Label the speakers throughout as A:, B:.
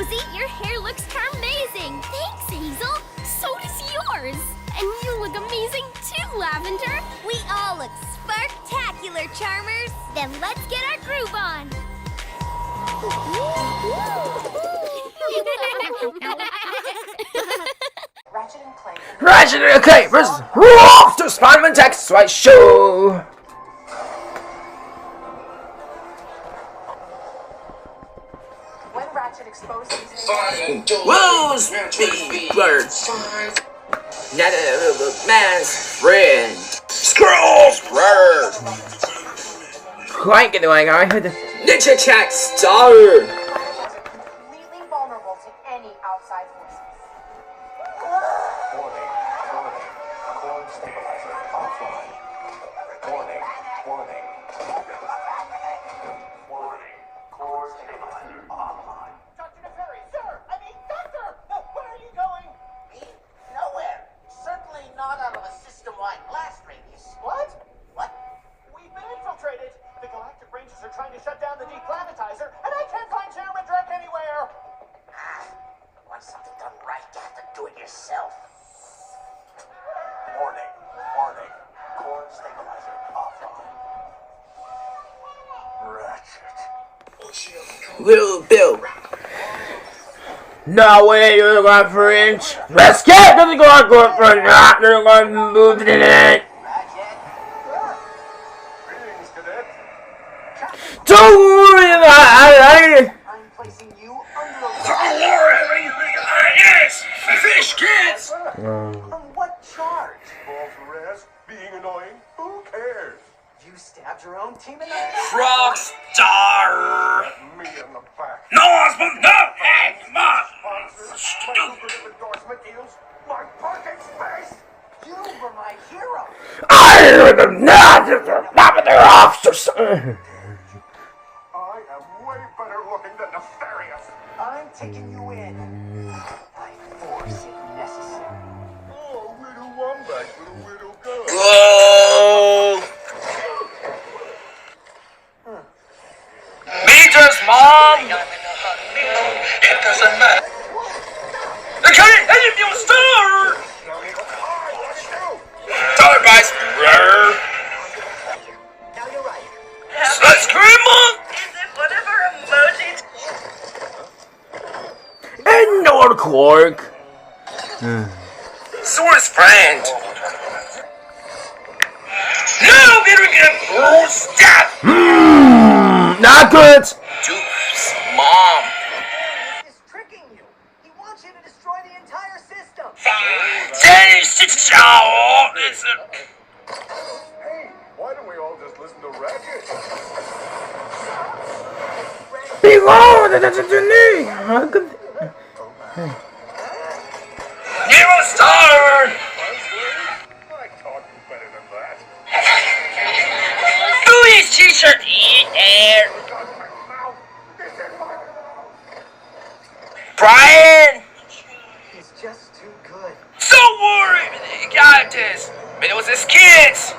A: Rosie, your hair looks amazing. Thanks, Hazel. So does yours. And you look amazing too, Lavender. We all look sparktacular, Charmers. Then let's get our groove on.
B: Ratchet and Clank versus Lobsters Spider-Man Text Slideshow.
C: When Ratchet exposed his
B: Who's big birds? Not a man's friend. Squirrels, bird. Clank in the way, I heard the Ninja Check Star.
C: completely vulnerable to any outside forces.
D: Warning. Core stabilizer offline. Warning. Core stabilizer offline.
E: Dr. Neferi, sir! I mean, doctor! Where are you going?
F: Me? Nowhere. Certainly not out of a system-wide blast radius.
E: What?
F: What?
E: We've been infiltrated. The Galactic Rangers are trying to shut down the deplanetizer, and I can't find Chairman Drek anywhere.
F: Want something done right, you have to do it yourself.
D: Warning. Core stabilizer offline. Ratchet.
B: Little Bill. No way, you're going for inch. Let's get to the go for not. They're going to move in it.
D: Greetings, cadet.
B: Don't worry about it.
C: I'm placing you under
B: Yes, fish kids.
C: On what charge?
D: False arrest, being annoying, who cares?
C: You stabbed your own team in the
B: Rockstar.
D: Me in the back.
B: No one's moved. No, hey, come on.
D: Sponsors, my lucrative endorsement deals, my parking space.
C: You were my hero.
B: I am not the officers.
D: I am way better looking than nefarious.
C: I'm taking you in. By force if necessary.
D: Oh, widow wombat with a widow gun.
B: Whoa. Major's mom.
F: It doesn't matter.
B: The current engine fuel star. Dollar buys.
C: Now you're right.
B: Let's scream on.
G: Is it whatever emoji?
B: And no Clark. Source friend. No, better get a step. Not good. Duke's mom.
C: He's tricking you. He wants you to destroy the entire system.
B: Daddy, sit down. Listen.
D: Hey, why don't we all just listen to Ratchet?
B: Below, that's a knee. How could? Nero Star.
D: I taught you better than that.
B: Louis T-shirt. Eat air.
D: Got my mouth. This is my...
B: Brian.
C: He's just too good.
B: Don't worry, you got this. But it was his kids.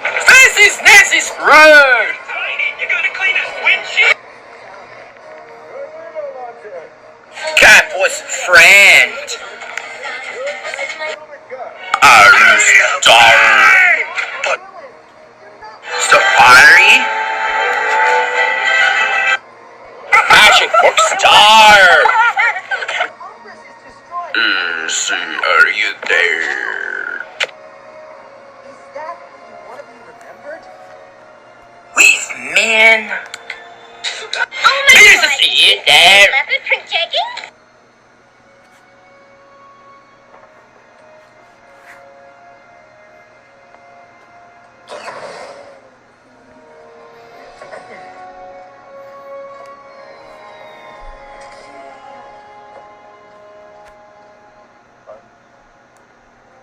B: Fancy's Nancy's road.
G: You're gonna clean his windshield?
B: Catboy's friend. Star. But Safari. Magic Book Star.
C: Congress is destroyed.
B: See, are you there?
C: Is that who you want to be remembered?
B: We've men.
G: Oh my
B: Please
G: God.
B: see it there.
G: Leopard print checking?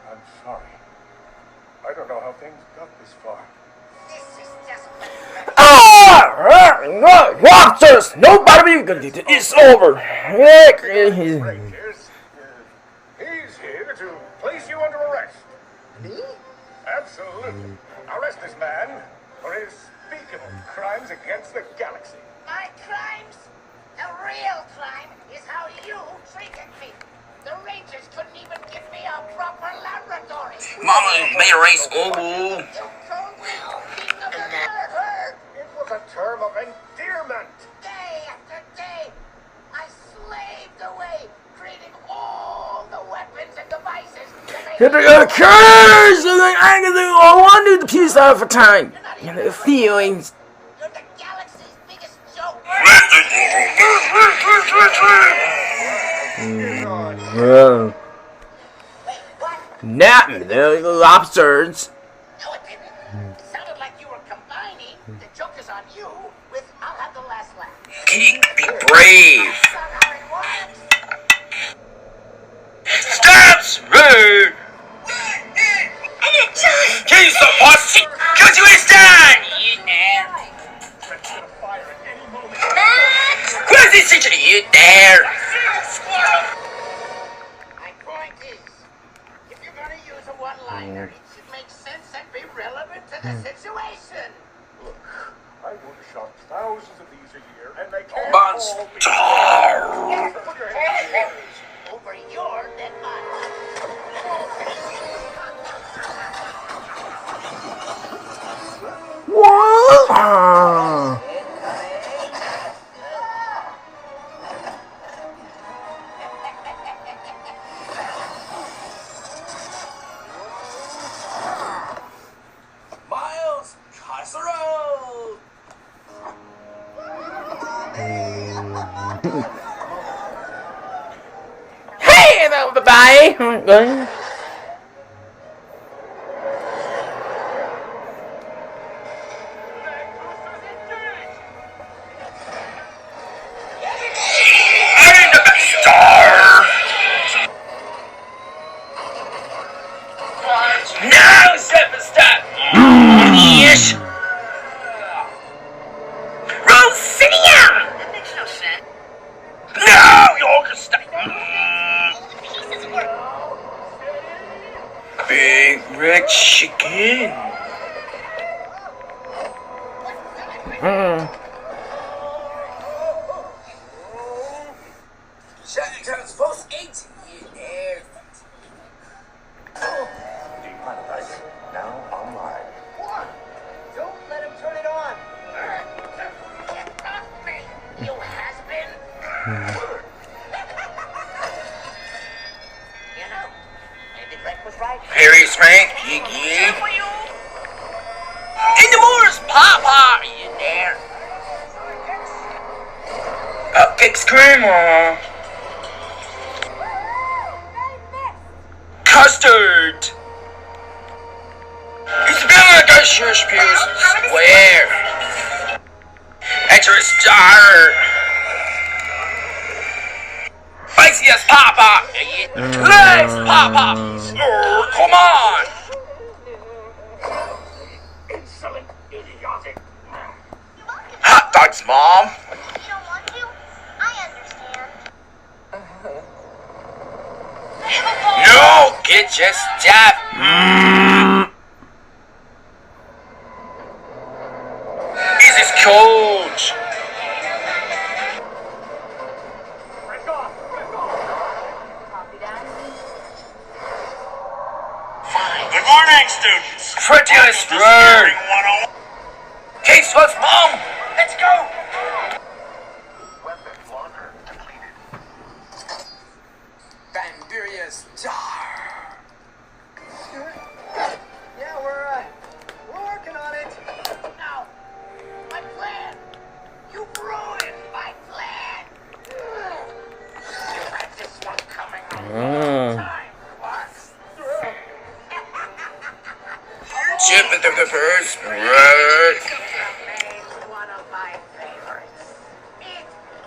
D: I'm sorry. I don't know how things got this far.
F: This is just...
B: Lobsters! Nobody be good. It's over.
D: Rangers, he's here to place you under arrest.
C: Me?
D: Absolutely. Arrest this man for his unspeakable crimes against the galaxy.
F: My crimes? The real
B: made a race. Oh.
D: It was a term of endearment.
F: Day after day, I slaved away, creating all the weapons and devices that
B: Here they go, curse! I want to do the piece out for time. And the feelings.
F: You're the galaxy's biggest joke.
B: Whoa.
F: Wait, what?
B: Not the lobsters.
F: No, it didn't. Sounded like you were combining the joke is on you with I'll have the last laugh.
B: Be brave.
F: That's not how it works.
B: Steps rude. He's the boss. Cause you is done.
D: Threat's gonna fire at any moment.
B: Where's this teacher? You there?
F: My point is, if you're gonna use a one-liner, it should make sense and be relevant to the situation.
D: Look, I workshop thousands of these a year, and they can't
B: Monster.
D: all be... Put your hands in the air.
F: Over your dead body.
B: What?
E: Miles, casserole!
B: Hey, everybody! I'm the best star! No, step! Yes! Rosinia!
G: That makes no sense.
B: No, you're gonna stay.
G: Pieces work.
B: Big red chicken.
E: Supposed 18 years.
D: Deplanetizer, now online.
E: What? Don't let him turn it on.
F: Get off me, you has-been. You know, maybe Clank was right.
B: Harry Spank, Yiggy. In the Morris Papa, are you there? Cupcake Screamer. Custard. It's good, I sure swear. Enter a star. Spiciest Papa. Let's Papa. Oh, come on.
D: Insolent, idiotic.
B: Hot dogs, Mom.
A: You don't want to? I understand.
B: No, get just step. This is coach.
D: Break off!
G: Good morning, students.
B: Prettiest word. Case what's Mom? Let's go.
D: Weapon locker depleted.
E: Bamburia star. Yeah, we're working on it.
F: No, my plan. You ruined my plan. You had this one coming a long time. What?
B: Chip in the first word.
F: Remains one of my favorites.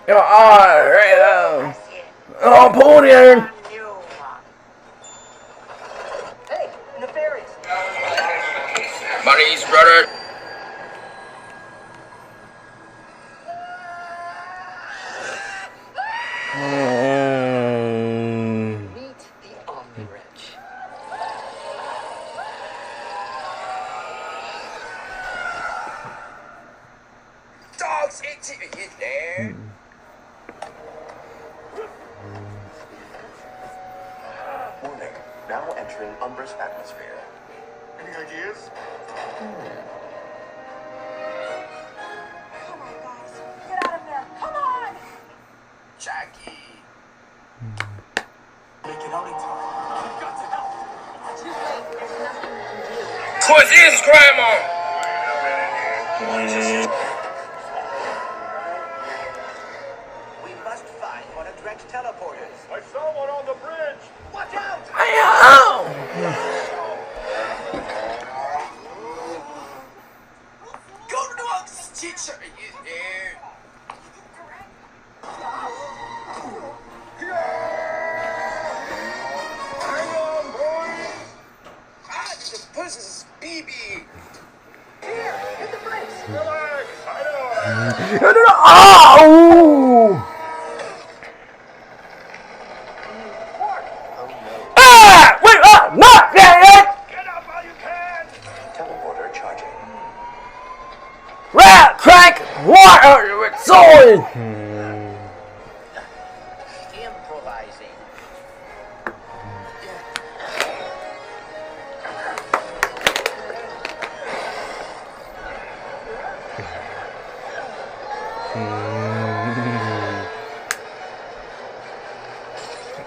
F: It
B: Alright,
F: was it.
B: oh, podium.
F: A new one.
E: Hey, nefarious.
B: Buddies, brother.
E: Meet the Omni-Wrench.
B: Dogs, it's in there.
C: Warning, now entering
D: slumberous atmosphere. Any ideas?
H: Come on, guys. Get out of there. Come on!
F: Jackie.
E: Make it out in time. You've got to help.
H: It's too late. There's nothing we can do.
B: Of course, he is Grandma.
F: We must find one of Drek's teleporters.
D: I saw one on the bridge.
F: Watch out! Goldilocks, teacher, you there?
D: Hang on, boys.
F: Ah, the person's BB.
E: Here, hit the brakes.
D: Relax. I know.
B: Oh! Ah! Wait! Not yet!
D: Get up while you can.
C: Teleporter charging.
B: Rat, crank, water, it's soy!
F: Improvising.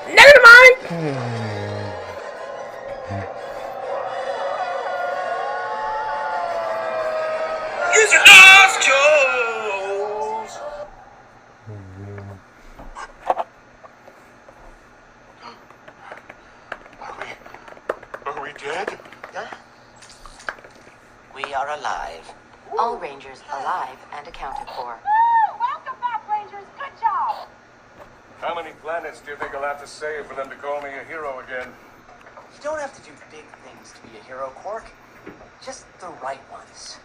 B: Never mind!
G: Use your nostrils.
D: Are we dead?
F: We are alive.
I: All Rangers alive and accounted for.
H: Welcome back, Rangers. Good job.
D: How many planets do you think I'll have to save for them to call me a hero again?
F: You don't have to do big things to be a hero, Quark. Just the right ones.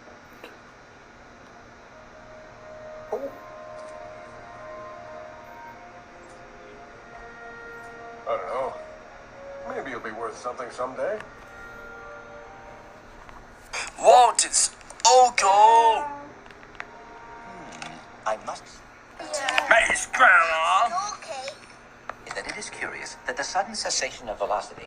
D: I don't know. Maybe it'll be worth something someday.
G: Walters. Ogo.
F: I must
G: Miss Grandma.
A: Okay.
F: is that it is curious that the sudden cessation of velocity